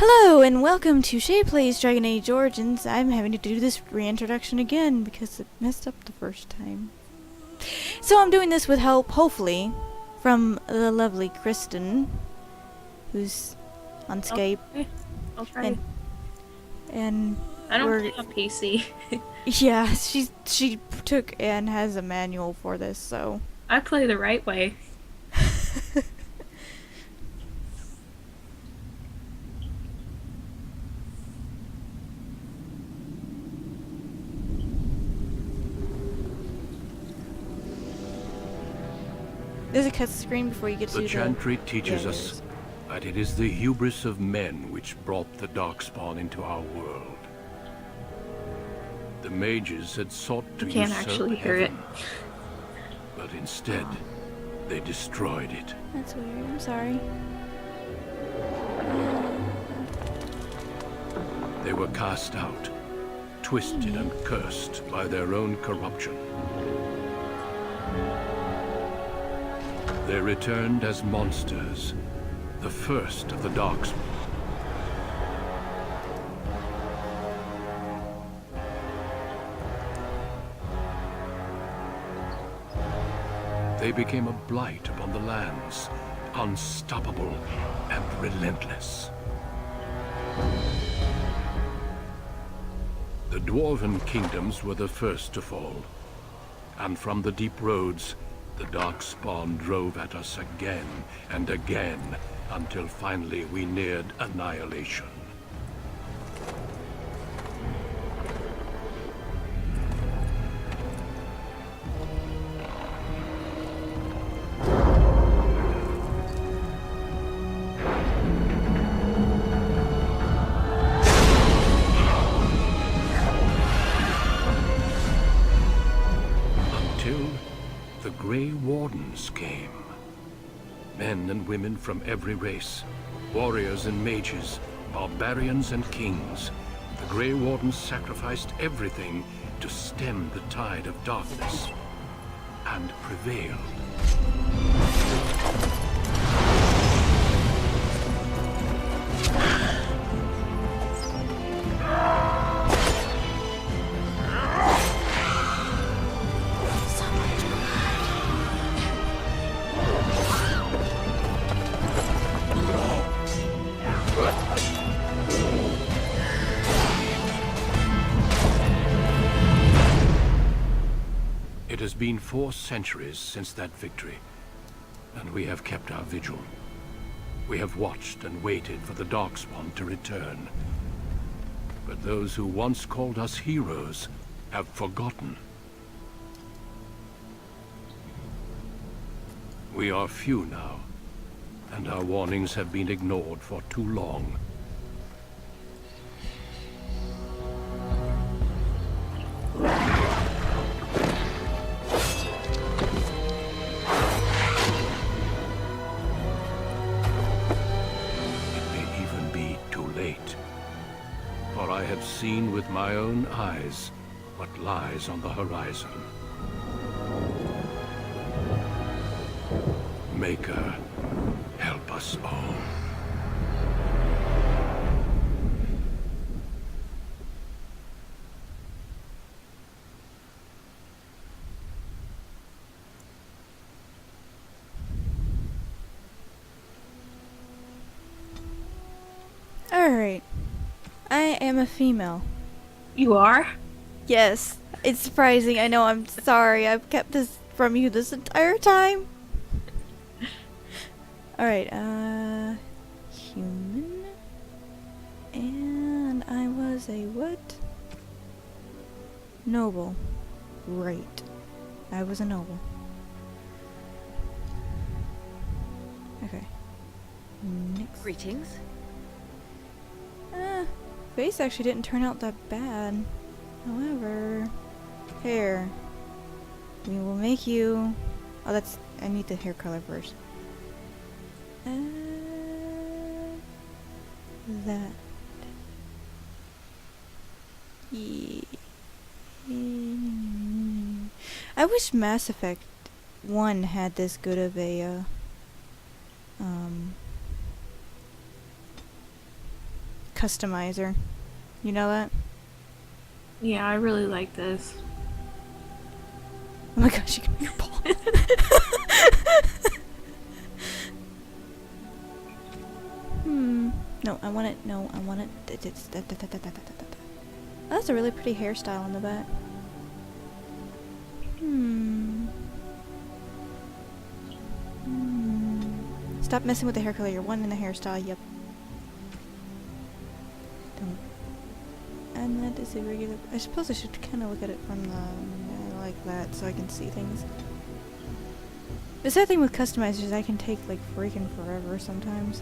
Hello and welcome to Shay Plays Dragon Age Origins. I'm having to do this reintroduction again because it messed up the first time. So I'm doing this with help, hopefully, from the lovely Kristen, who's on Skype. Okay, I'll try. And I don't play on PC. yeah, she took and has a manual for this, so I play the right way. there's a cut screen before you get to The chantry teaches us that it is the hubris of men which brought the Darkspawn into our world. The mages had sought to You can't usurp actually hear it. heaven, but instead they destroyed it. That's weird, I'm sorry. They were cast out, twisted and cursed by their own corruption. They returned as monsters, the first of the Darkspawn. They became a blight upon the lands, unstoppable and relentless. The Dwarven kingdoms were the first to fall, and from the deep roads, the Darkspawn drove at us again and again, until finally we neared annihilation. Until the Grey Wardens came. Men and women from every race, warriors and mages, barbarians and kings. The Grey Wardens sacrificed everything to stem the tide of darkness, and prevailed. It has been 4 centuries since that victory, and we have kept our vigil. We have watched and waited for the Darkspawn to return. But those who once called us heroes have forgotten. We are few now, and our warnings have been ignored for too long. For I have seen with my own eyes what lies on the horizon. Maker, help us all. Alright. I am a female. You are? Yes. It's surprising. I know. I'm sorry. I've kept this from you this entire time. Alright, human. And I was a what? Noble. Right. I was a noble. Okay. Next. Greetings. Face actually didn't turn out that bad. However, hair. We will make you... Oh, that's... I need the hair color first. That. Yeah. I wish Mass Effect 1 had this good of a, customizer. You know that? Yeah, I really like this. Oh my gosh, you can make a ball. No, I want it. No, I want it. Oh, that's a really pretty hairstyle on the back. Stop messing with the hair color. You're wanting the hairstyle. Yep. Don't. And that is a regular. I suppose I should kind of look at it from the like that, so I can see things. The sad thing with customizers is I can take like freaking forever sometimes.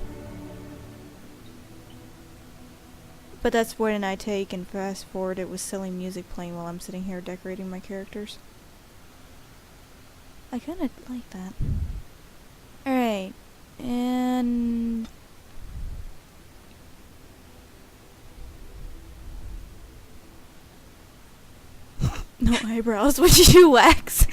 But that's when I take and fast forward it with silly music playing while I'm sitting here decorating my characters. I kinda like that. Alright. And... no eyebrows. Would you wax?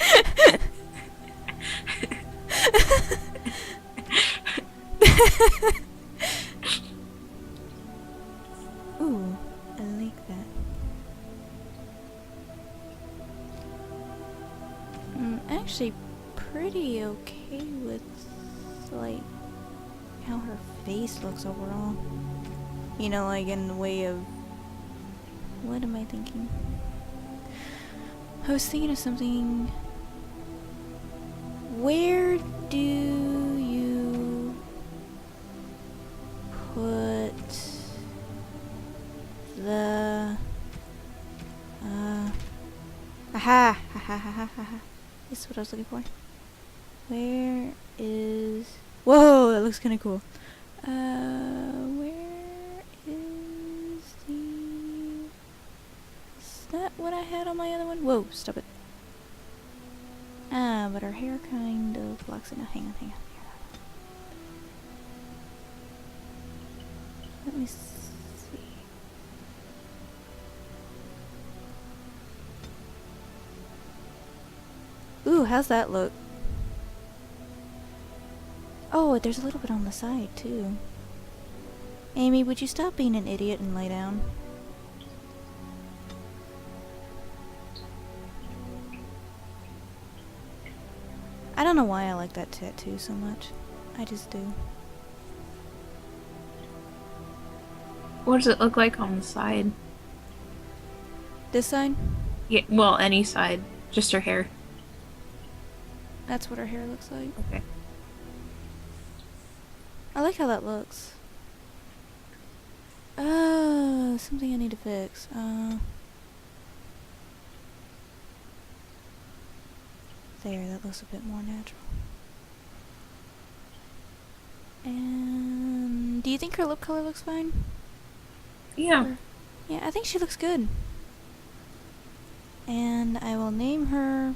Ooh, I like that. I'm actually pretty okay with, like, how her face looks overall. You know, like, in the way of... what am I thinking? I was thinking of something... where do you put the aha ha ha ha ha ha. This is what I was looking for. Where is... whoa, that looks kinda cool. Where is the... is that what I had on my other one? Whoa, stop it. Ah, but her hair kind of blocks it. No, hang on. Let me see. Ooh, how's that look? Oh, there's a little bit on the side, too. Amy, would you stop being an idiot and lay down? I don't know why I like that tattoo so much. I just do. What does it look like on the side? This side? Yeah, well, any side. Just her hair. That's what her hair looks like. Okay. I like how that looks. Oh, something I need to fix. There, that looks a bit more natural. And do you think her lip color looks fine? Yeah. Yeah, I think she looks good. And I will name her...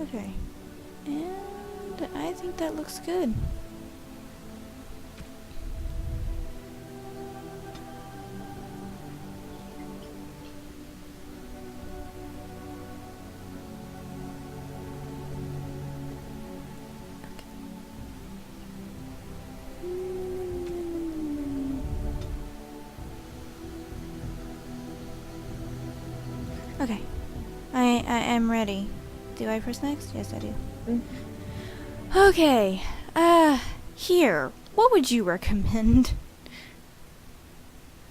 okay. And I think that looks good. Okay. I am ready. Do I press next? Yes, I do. Okay. Here. What would you recommend?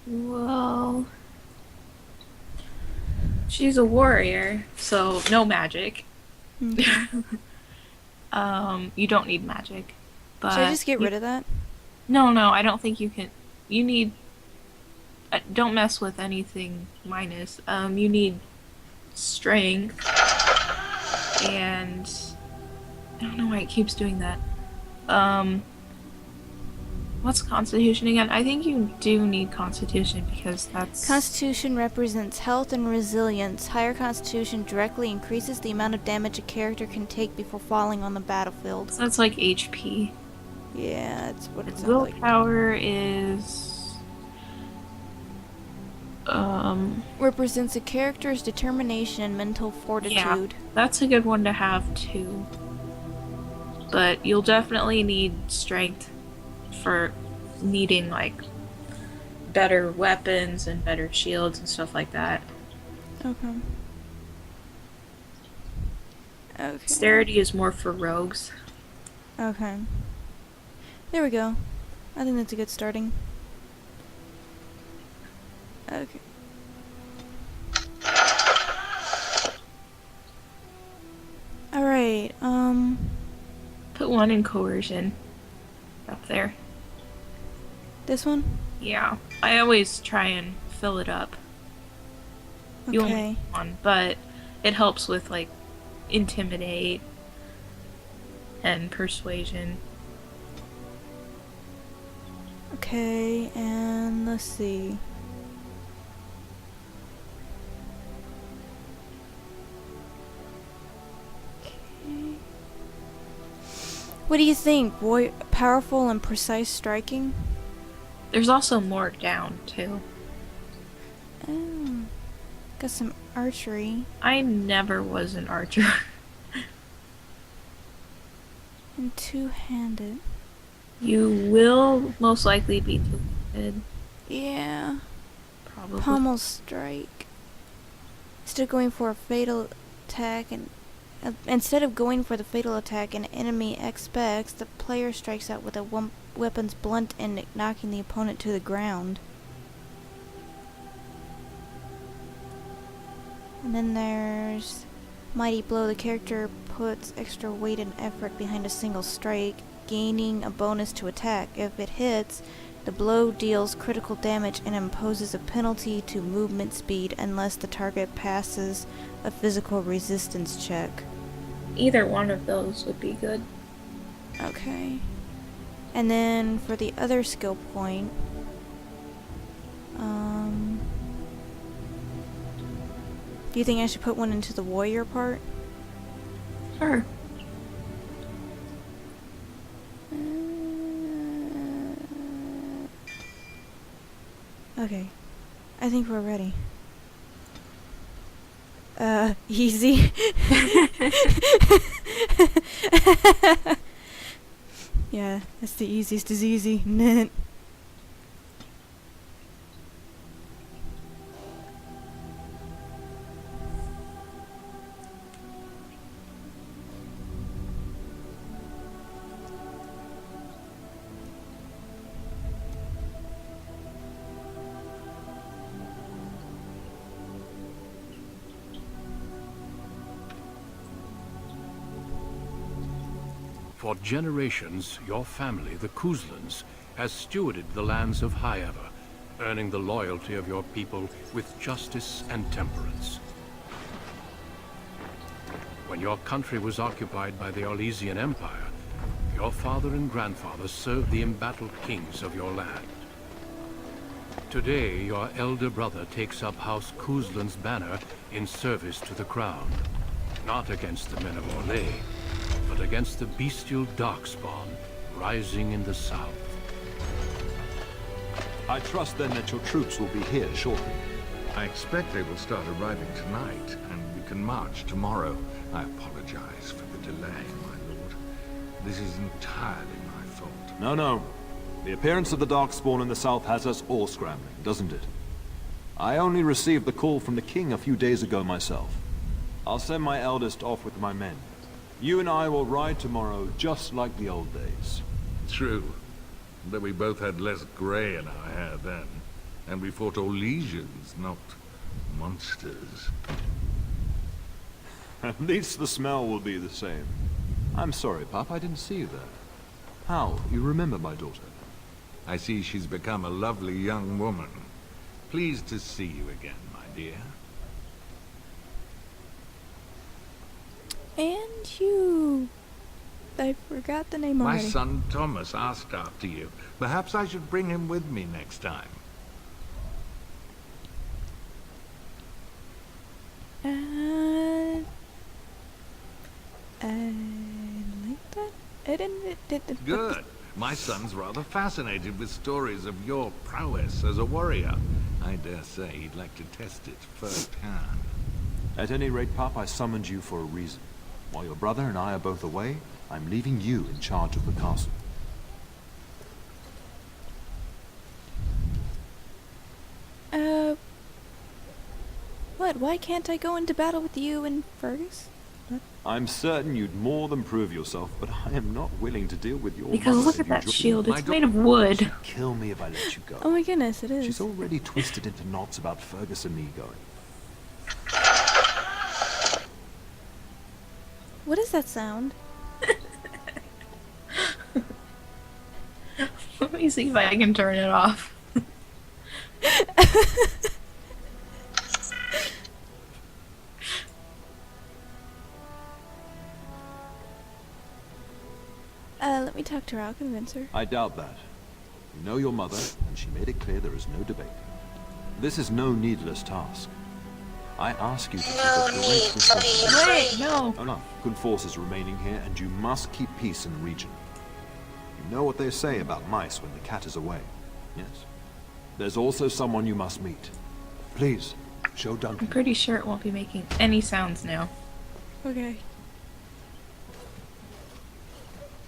Well... she's a warrior, so no magic. Okay. You don't need magic. But Should I just get rid of that? No, I don't think you can. You need... don't mess with anything minus. You need strength. And... I don't know why it keeps doing that. What's Constitution again? I think you do need Constitution because that's... Constitution represents health and resilience. Higher Constitution directly increases the amount of damage a character can take before falling on the battlefield. So that's like HP. Yeah, that's what it sounds like. Willpower is... Represents a character's determination and mental Yeah, fortitude. that's a good one to have too. But you'll definitely need strength for needing like better weapons and better shields and stuff like that. Okay. Okay. Dexterity is more for rogues. Okay. There we go. I think that's a good starting. Okay. Alright, Put one in coercion up there. this one? Yeah, I always try and fill it up. You only Okay. need one, but it helps with like intimidate and persuasion. Okay, and let's see. Okay. What do you think? Powerful and precise striking? There's also more down too. Oh. Got some archery. I never was an archer. And two-handed. You will most likely be two-handed. Yeah. Probably. Pommel strike. Instead of going for a fatal attack, an enemy expects, the player strikes out with a weapon's blunt end, knocking the opponent to the ground. And then there's Mighty Blow. The character puts extra weight and effort behind a single strike, gaining a bonus to attack. If it hits, the blow deals critical damage and imposes a penalty to movement speed unless the target passes a physical resistance check. Either one of those would be good. Okay. And then for the other skill point, do you think I should put one into the warrior part? Sure. Okay. I think we're ready. Easy. Yeah, that's the easiest is easy. For generations, your family, the Kuzlans, has stewarded the lands of Highever, earning the loyalty of your people with justice and temperance. When your country was occupied by the Orlesian Empire, your father and grandfather served the embattled kings of your land. Today, your elder brother takes up House Kuzlan's banner in service to the crown, not against the men of Orlais, but against the bestial darkspawn rising in the south. I trust then that your troops will be here shortly. I expect they will start arriving tonight, and we can march tomorrow. I apologize for the delay, my lord. This is entirely my fault. No. The appearance of the Darkspawn in the south has us all scrambling, doesn't it? I only received the call from the king a few days ago myself. I'll send my eldest off with my men. You and I will ride tomorrow just like the old days. True. Though we both had less grey in our hair then. And we fought Orlesians, not monsters. At least the smell will be the same. I'm sorry, Pop, I didn't see you there. How? You remember my daughter? I see she's become a lovely young woman. Pleased to see you again, my dear. And you... I forgot the name My already. son Thomas asked after you. Perhaps I should bring him with me next time. I like that. I didn't. Good. My son's rather fascinated with stories of your prowess as a warrior. I dare say he'd like to test it firsthand. At any rate, Pup, I summoned you for a reason. While your brother and I are both away, I'm leaving you in charge of the castle. What? Why can't I go into battle with you and Fergus? I'm certain you'd more than prove yourself, but I am not willing to deal with your Because mother look if at you that join shield. me. It's made of wood. She'd kill me if I let you go. Oh my goodness, it is. She's already twisted into knots about Fergus and me going. What is that sound? Let me see if I can turn it off. Let me talk to her. I'll convince her. I doubt that. You know your mother, and she made it clear there is no debate. This is no needless task. I ask you to take a great responsibility. Wait, no. Enough. Good forces remaining here, and you must keep peace in the region. You know what they say about mice when the cat is away, yes? There's also someone you must meet. Please, show Duncan. I'm pretty sure it won't be making any sounds now. Okay.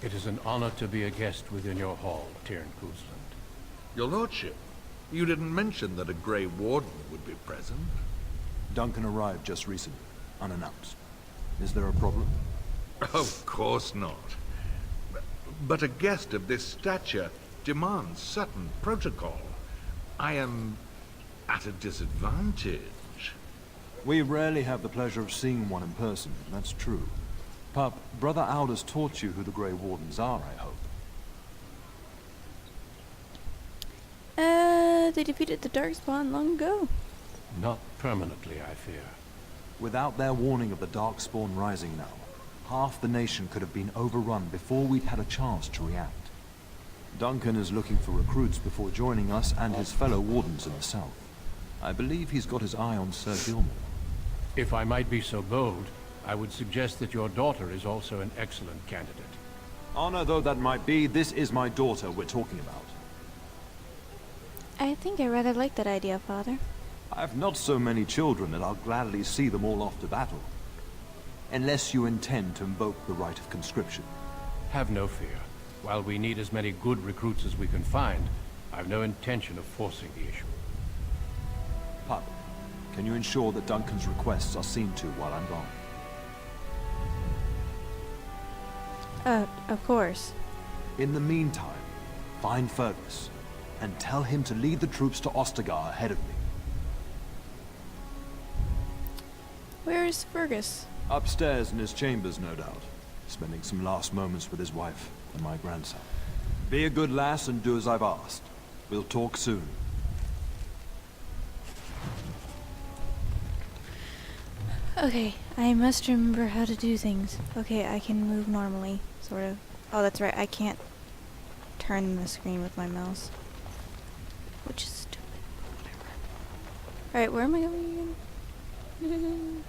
It is an honor to be a guest within your hall, Tyrn Koosland. Your lordship, you didn't mention that a Grey Warden would be present. Duncan arrived just recently, unannounced. Is there a problem? Of course not. But a guest of this stature demands certain protocol. I am at a disadvantage. We rarely have the pleasure of seeing one in person, that's true. Pup, Brother Aldous taught you who the Grey Wardens are, I hope. They defeated the Darkspawn long ago. Not permanently, I fear. Without their warning of the Darkspawn rising now, half the nation could have been overrun before we'd had a chance to react. Duncan is looking for recruits before joining us and his fellow Wardens in the south. I believe he's got his eye on Sir Gilmore. If I might be so bold, I would suggest that your daughter is also an excellent candidate. Honor though that might be, this is my daughter we're talking about. I think I rather like that idea, Father. I've not so many children that I'll gladly see them all off to battle. Unless you intend to invoke the right of conscription. Have no fear. While we need as many good recruits as we can find, I've no intention of forcing the issue. Pup, can you ensure that Duncan's requests are seen to while I'm gone? Of course. In the meantime, find Fergus, and tell him to lead the troops to Ostagar ahead of me. Where is Fergus? Upstairs in his chambers, no doubt. Spending some last moments with his wife and my grandson. Be a good lass and do as I've asked. We'll talk soon. Okay, I must remember how to do things. Okay, I can move normally, sort of. Oh, that's right, I can't turn the screen with my mouse. Which is stupid. Whatever. Alright, where am I going again?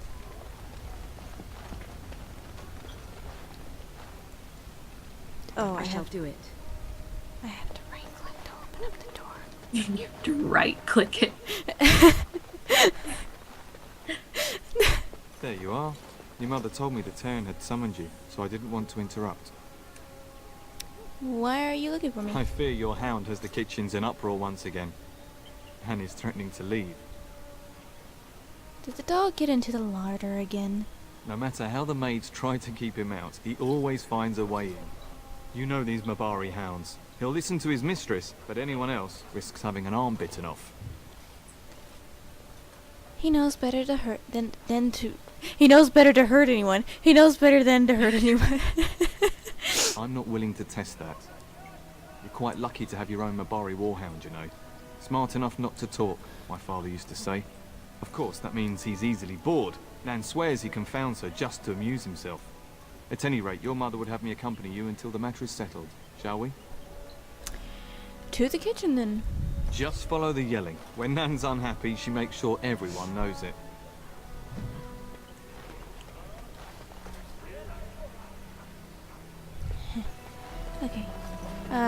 Oh, I shall do it. I have to right-click to open up the door. You have to right-click it. There you are. Your mother told me the Tyrn had summoned you, so I didn't want to interrupt. Why are you looking for me? I fear your hound has the kitchens in uproar once again, and is threatening to leave. Did the dog get into the larder again? No matter how the maids try to keep him out, he always finds a way in. You know these Mabari hounds. He'll listen to his mistress, but anyone else risks having an arm bitten off. He knows better to hurt than to... He knows better to hurt anyone. He knows better than to hurt anyone. I'm not willing to test that. You're quite lucky to have your own Mabari warhound, you know. Smart enough not to talk, my father used to say. Of course, that means he's easily bored. Nan swears he confounds her just to amuse himself. At any rate, your mother would have me accompany you until the matter is settled, shall we? To the kitchen, then. Just follow the yelling. When Nan's unhappy, she makes sure everyone knows it. Okay. Okay.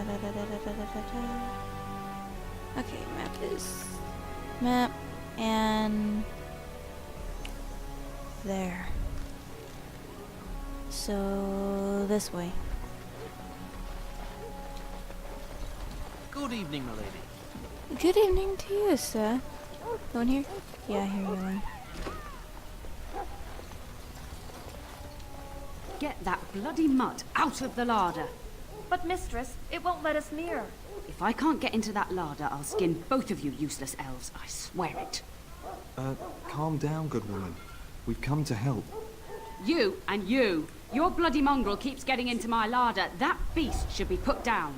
Da, da, there. So, this way. Good evening, my lady. Good evening to you, sir. Go in here? Yeah, here you are. Get that bloody mutt out of the larder. But mistress, it won't let us near. If I can't get into that larder, I'll skin both of you useless elves. I swear it. Calm down, good woman. We've come to help. You and you. Your bloody mongrel keeps getting into my larder. That beast should be put down.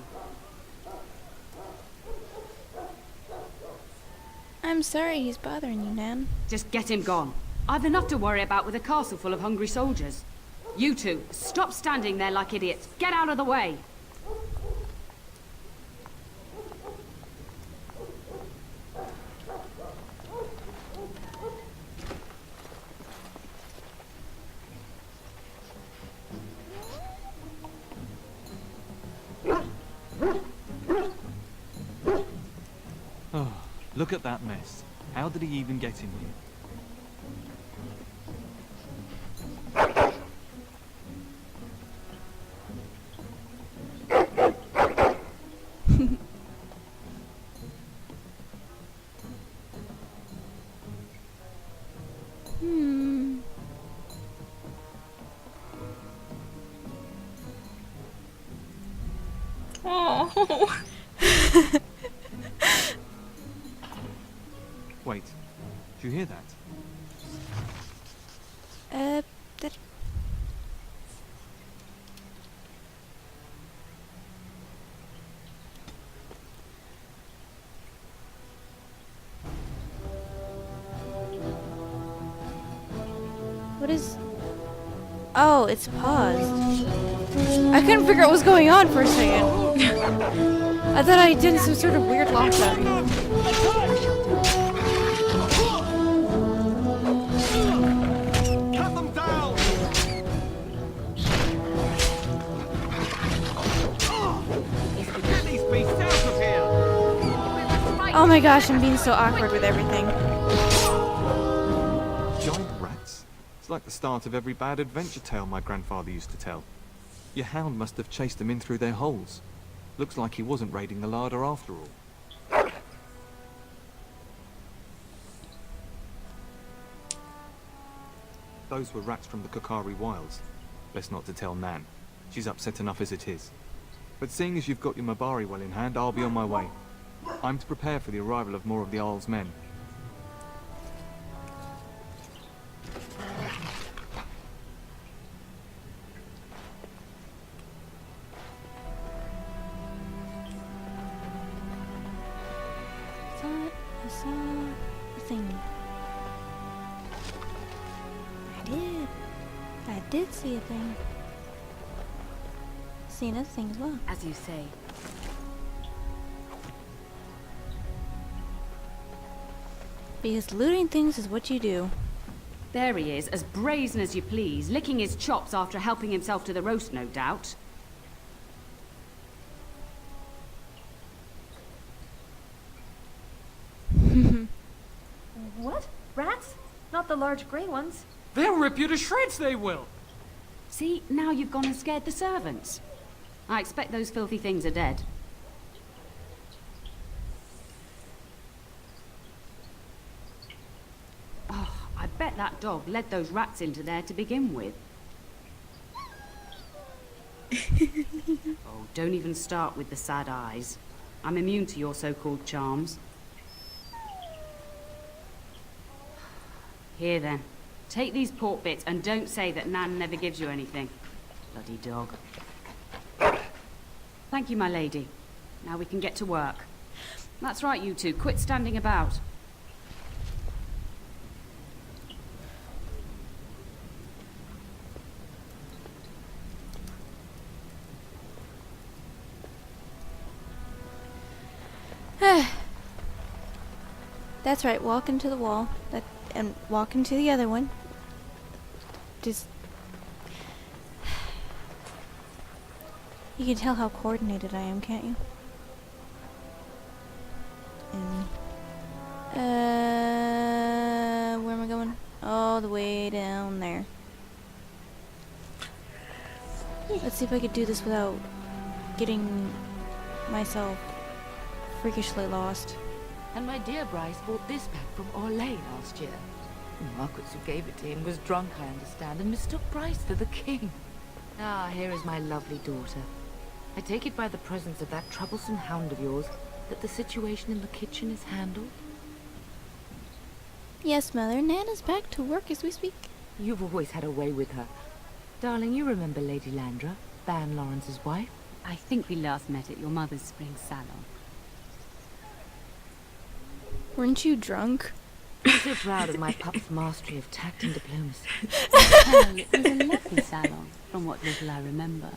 I'm sorry he's bothering you, Nan. Just get him gone. I've enough to worry about with a castle full of hungry soldiers. You two, stop standing there like idiots. Get out of the way. Oh, look at that mess. How did he even get in here? Oh. Wait, did you hear that? That... What is... Oh, it's paused. I couldn't figure out what was going on for a second. I thought I did some sort of weird lockdown. Cut them down! Get these beasts out of here! Oh my gosh, I'm being so awkward with everything. Giant rats? It's like the start of every bad adventure tale my grandfather used to tell. Your hound must have chased them in through their holes. Looks like he wasn't raiding the larder after all. Those were rats from the Kokari Wilds. Best not to tell Nan. She's upset enough as it is. But seeing as you've got your Mabari well in hand, I'll be on my way. I'm to prepare for the arrival of more of the Isle's men. I saw a thing. I did see a thing. See another thing as well. As you say. Because looting things is what you do. There he is, as brazen as you please, licking his chops after helping himself to the roast, no doubt. What? Rats? Not the large grey ones. They'll rip you to shreds, they will! See, now you've gone and scared the servants. I expect those filthy things are dead. Oh, I bet that dog led those rats into there to begin with. Oh, don't even start with the sad eyes. I'm immune to your so-called charms. Here then, take these pork bits and don't say that Nan never gives you anything. Bloody dog. Thank you, my lady. Now we can get to work. That's right, you two. Quit standing about. That's right, walk into the wall. And walk into the other one. Just... You can tell how coordinated I am, can't you? And... where am I going? Oh, all the way down there. Let's see if I could do this without getting myself freakishly lost. And my dear Bryce bought this back from Orlais last year. The Marquis who gave it to him was drunk, I understand, and mistook Bryce for the king. Ah, here is my lovely daughter. I take it by the presence of that troublesome hound of yours that the situation in the kitchen is handled? Yes, Mother. Nana's back to work as we speak. You've always had a way with her. Darling, you remember Lady Landra, Ban Lawrence's wife? I think we last met at your mother's spring salon. Weren't you drunk? I'm so proud of my pup's mastery of tact and diplomacy. Well, it was a lovely salon, from what little I remember.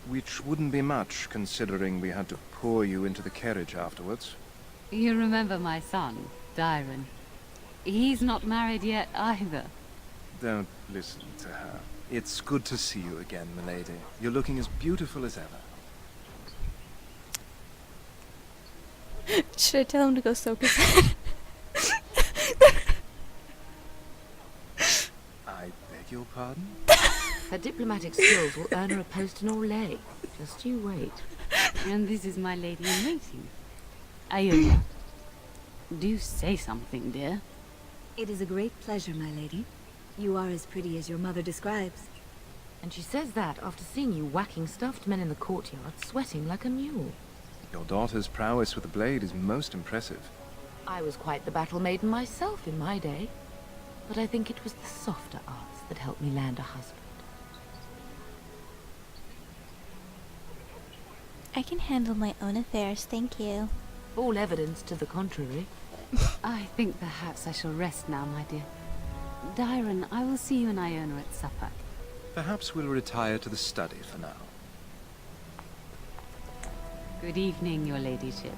Which wouldn't be much, considering we had to pour you into the carriage afterwards. You remember my son, Dyron. He's not married yet either. Don't listen to her. It's good to see you again, milady. You're looking as beautiful as ever. Should I tell him to go soak his head? I beg your pardon? Her diplomatic skills will earn her a post in Orlais. Just you wait. And this is my lady in waiting. Iona. Do say something, dear. It is a great pleasure, my lady. You are as pretty as your mother describes. And she says that after seeing you whacking stuffed men in the courtyard, sweating like a mule. Your daughter's prowess with the blade is most impressive. I was quite the battle maiden myself in my day. But I think it was the softer arts that helped me land a husband. I can handle my own affairs, thank you. All evidence to the contrary. I think perhaps I shall rest now, my dear. Dyron, I will see you and Iona at supper. Perhaps we'll retire to the study for now. Good evening, your ladyship.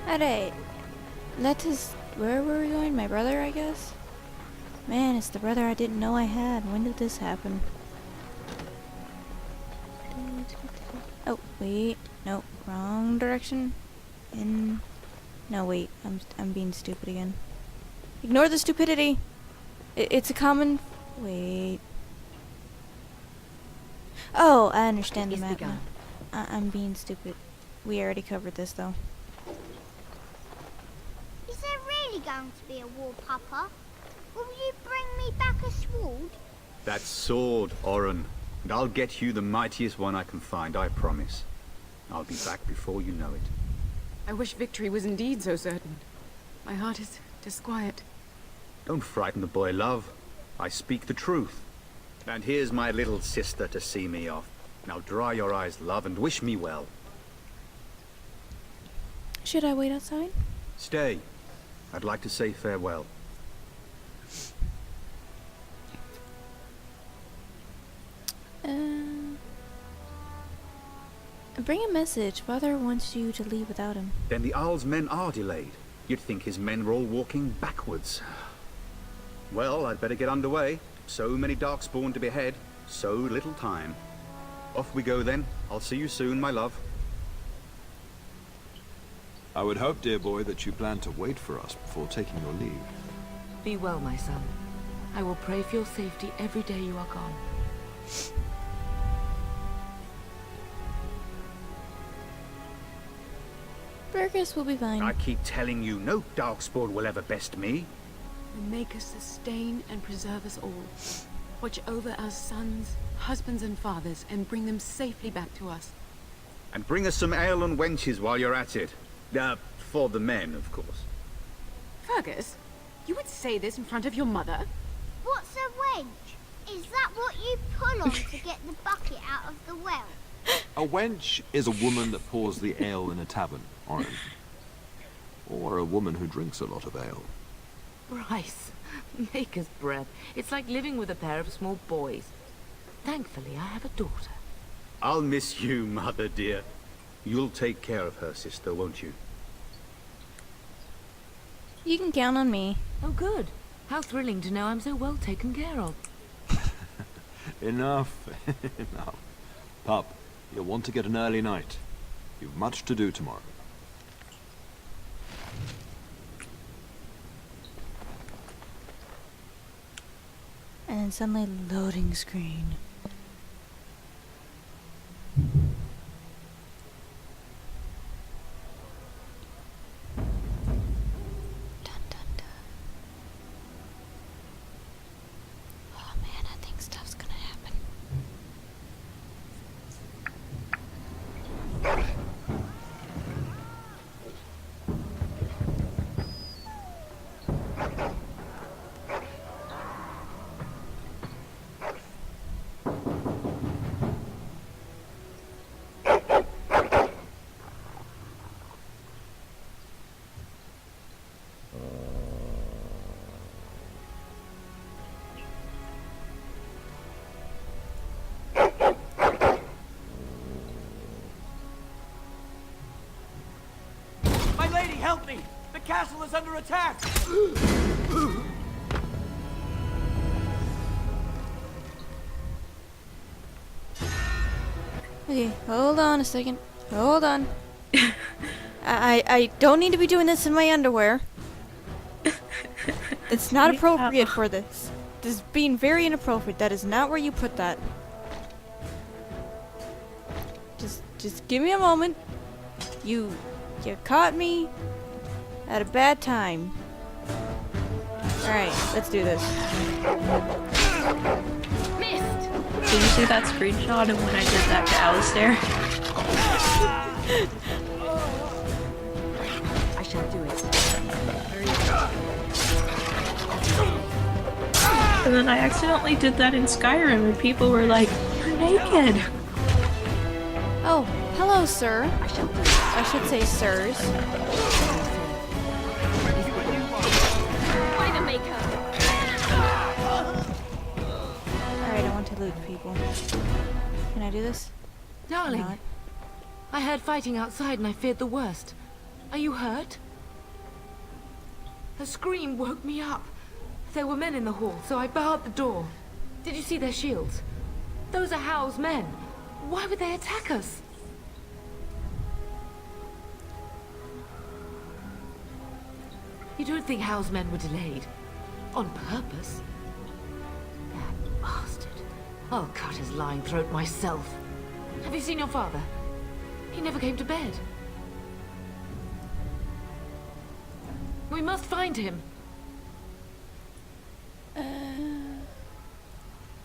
Alright. Let us... Where were we going? My brother, I guess? Man, it's the brother I didn't know I had. When did this happen? Oh, wait. No, wrong direction. No, wait. I'm being stupid again. Ignore the stupidity! It's a common... Wait... Oh, I understand the map now. I'm being stupid. We already covered this, though. Is there really going to be a war, Papa? Will you bring me back a sword? That sword, Oren. And I'll get you the mightiest one I can find, I promise. I'll be back before you know it. I wish victory was indeed so certain. My heart is disquiet. Don't frighten the boy, love. I speak the truth. And here's my little sister to see me off. Now dry your eyes, love, and wish me well. Should I wait outside? Stay. I'd like to say farewell. Bring a message. Father wants you to leave without him. Then the Owl's men are delayed. You'd think his men were all walking backwards. Well, I'd better get underway. So many Darkspawn to behead, so little time. Off we go then. I'll see you soon, my love. I would hope, dear boy, that you plan to wait for us before taking your leave. Be well, my son. I will pray for your safety every day you are gone. Burgess will be fine. I keep telling you, no Darkspawn will ever best me. You make us sustain and preserve us all. Watch over our sons, husbands and fathers, and bring them safely back to us. And bring us some ale and wenches while you're at it. For the men, of course. Fergus, you would say this in front of your mother? What's a wench? Is that what you pull on to get the bucket out of the well? A wench is a woman that pours the ale in a tavern, Oren. Or a woman who drinks a lot of ale. Bryce, maker's breath. It's like living with a pair of small boys. Thankfully, I have a daughter. I'll miss you, mother dear. You'll take care of her, sister, won't you? You can count on me. Oh, good. How thrilling to know I'm so well taken care of. Enough. Enough. Pup, you'll want to get an early night. You've much to do tomorrow. And then suddenly loading screen. Dun, dun, dun. Oh man, I think stuff's gonna happen. My lady, help me! The castle is under attack! Okay, hold on a second. Hold on. I don't need to be doing this in my underwear. It's not appropriate for this. This is being very inappropriate. That is not where you put that. Just give me a moment. You caught me at a bad time. Alright, let's do this. Did you see that screenshot of when I did that to Alistair? I shall do it. And then I accidentally did that in Skyrim and people were like, "You're naked!" Oh, hello, sir. I should say sirs. Alright, I want to loot people. Can I do this? Darling, Not. I heard fighting outside and I feared the worst. Are you hurt? Her scream woke me up. There were men in the hall, so I barred the door. Did you see their shields? Those are Howl's men. Why would they attack us? You don't think Howl's men were delayed? On purpose? That bastard. I'll cut his lying throat myself. Have you seen your father? He never came to bed. We must find him.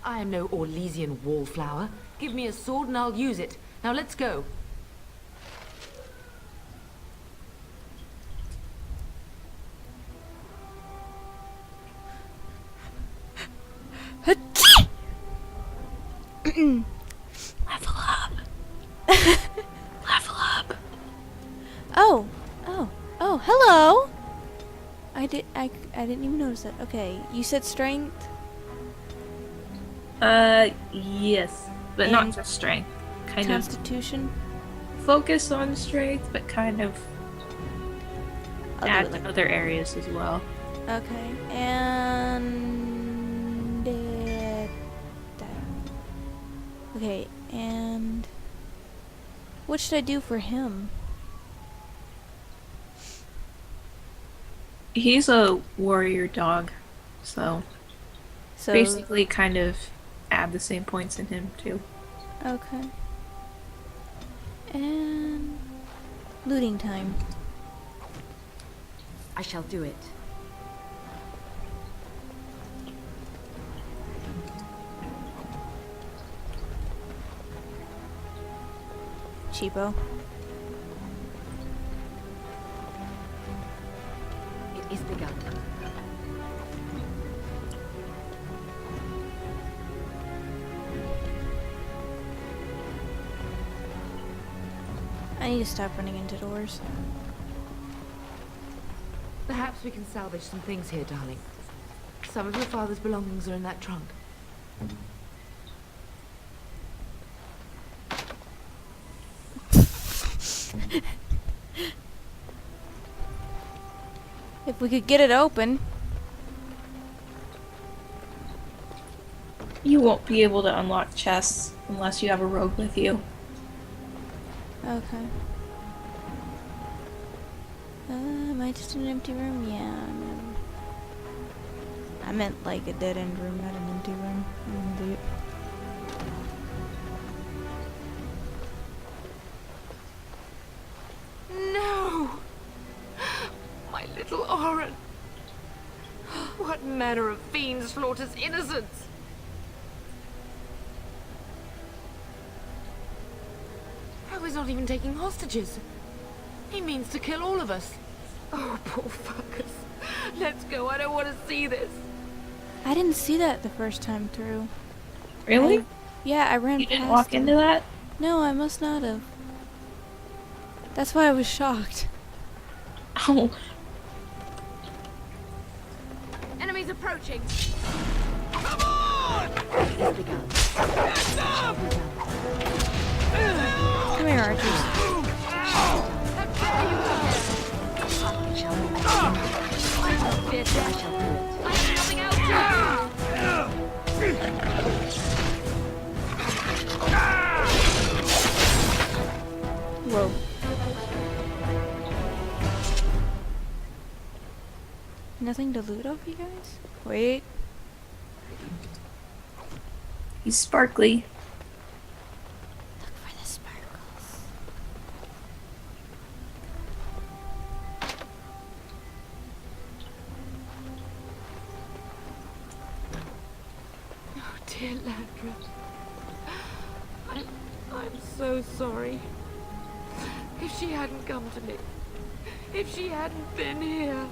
I am no Orlesian wallflower. Give me a sword and I'll use it. Now let's go. Level up. Level up. Oh, hello. I didn't even notice that. Okay, you said strength. Yes, but not just strength. Kind Constitution. of focus on strength, but kind of add to other areas as well. Okay, and that. Okay, and what should I do for him? He's a warrior dog, so basically kind of add the same points in him too. Okay. And looting time. I shall do it. Cheapo. It is begun. I need to stop running into doors. Perhaps we can salvage some things here, darling. Some of your father's belongings are in that trunk. If we could get it open. You won't be able to unlock chests unless you have a rogue with you. Okay. Am I just in an empty room? Yeah, I meant like a dead end room, not an empty room. I'm an idiot. No! My little Oren! What manner of fiend slaughters innocents? Oh, he's not even taking hostages. He means to kill all of us. Oh, poor fuckers. Let's go, I don't want to see this. I didn't see that the first time through. Really? Yeah, I ran You didn't past walk him. into that? No, I must not have. That's why I was shocked. Oh. Enemies approaching. Come on! Hands up! Come here, archers. Whoa. Nothing to loot off you guys? Wait. He's sparkly. Look for the sparkles. Oh, dear Landra. I'm so sorry. If she hadn't come to me, if she hadn't been here.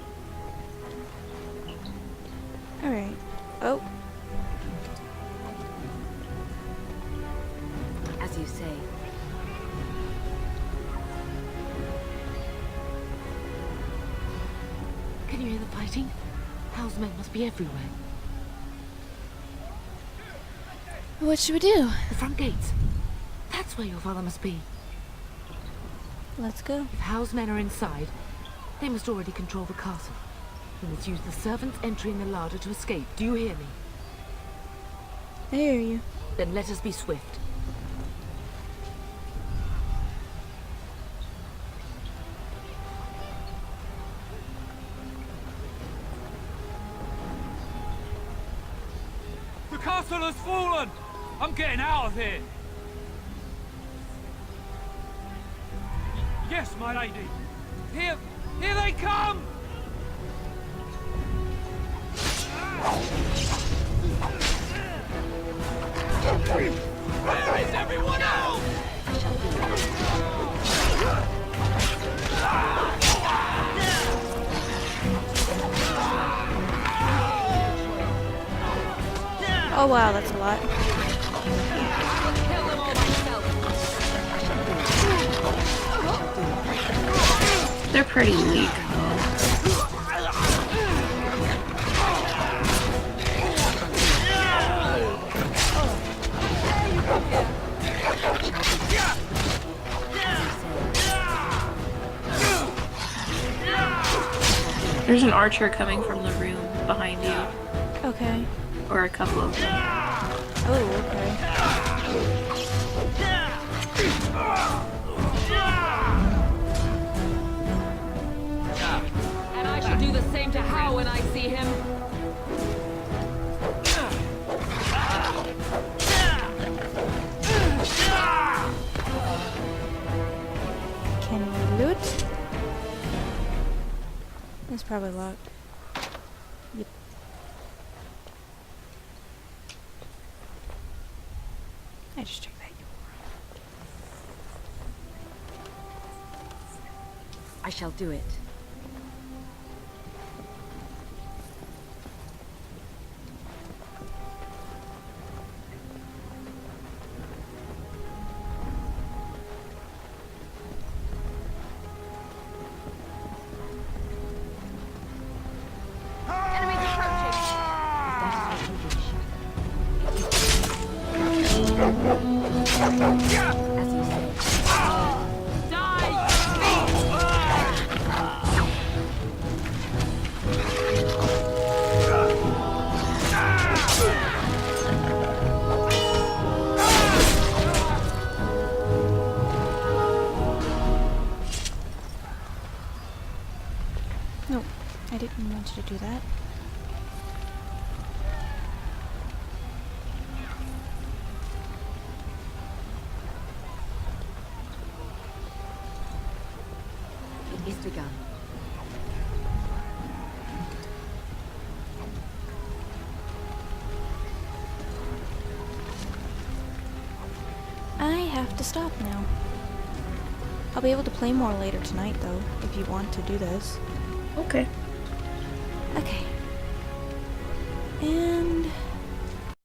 Alright. Oh. As you say. Can you hear the fighting? Hal's men must be everywhere. What should we do? The front gates. That's where your father must be. Let's go. If Hal's men are inside, they must already control the castle. We must use the servants entering the larder to escape. Do you hear me? I hear you. Then let us be swift. The castle has fallen! I'm getting out of here! Yes, my lady! Here they come! Where is everyone else? Oh wow, that's a lot. They're pretty weak. There's an archer coming from the room behind you. Okay. Or a couple of them. Oh, okay. And I shall do the same to Hal when I see him. Can we loot? It's probably locked. Yep. I just checked that. I shall do it. Enemies approaching. As you say. Die! I didn't want you to do that. It is begun. I have to stop now. I'll be able to play more later tonight, though, if you want to do this. Okay. Okay. And